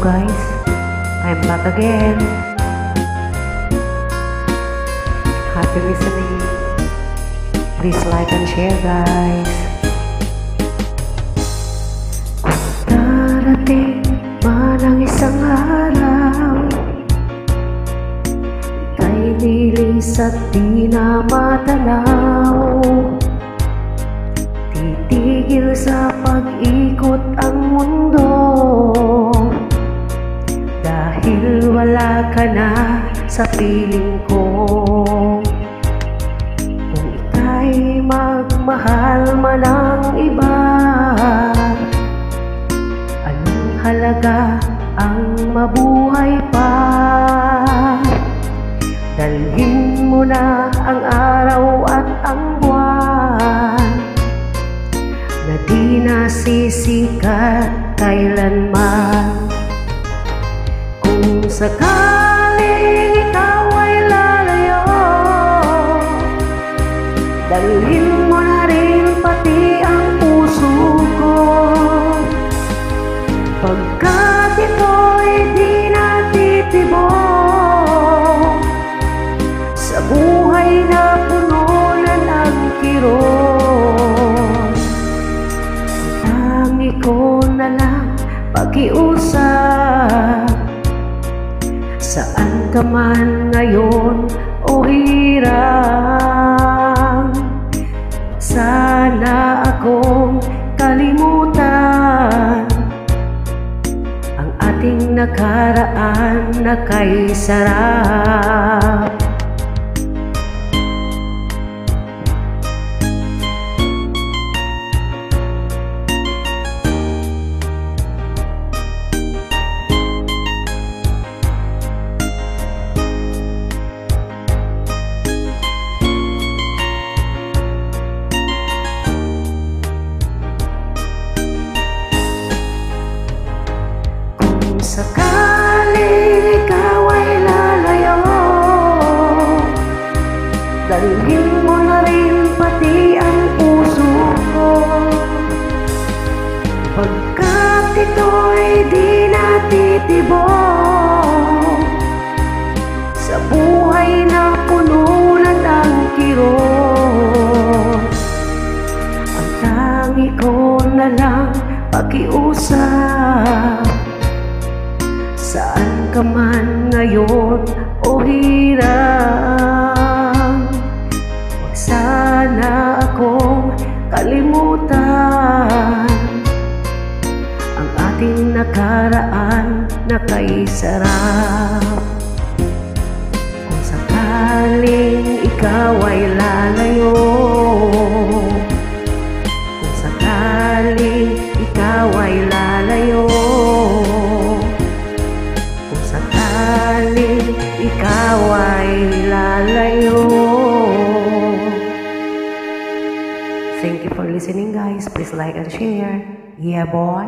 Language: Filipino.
guys, I'm back again. Happy listening. Please like and share guys. Kung darating man ang isang araw, ika'y nilis at di na matanaw, titigil sa pag-ikot ang mundo, dahil wala ka na sa piling ko. Kung ika'y magmahal man ang iba, anong halaga ang mabuhay pa? Dalhin mo na ang araw at ang buwan na di nasisikat kailanman. Kung sakaling ikaw ay lalayo, dalhin mo na rin pati ang puso ko, pagkat ito'y di natitibok sa buhay na puno na ng kirot. Tangi ko na lang pakiusap, saan ka man ngayon o hirap, sana akong kalimutan ang ating nakaraan na kay sarap. Sakaling ikaw ay lalayo, dalhin mo na rin pati ang puso ko, pagkat ito'y di natitibok sa buhay na puno na ng kirot. Ang tangi ko na lang pakiusap, saan ka man ngayon o hirap, huwag sana akong kalimutan ang ating nakaraan na kay sarap. Kung sakaling ikaw ay lalayo, kung sakaling ikaw ay lalayo, ikaw ay lalayo. Thank you for listening guys. Please like and share. Yeah boy.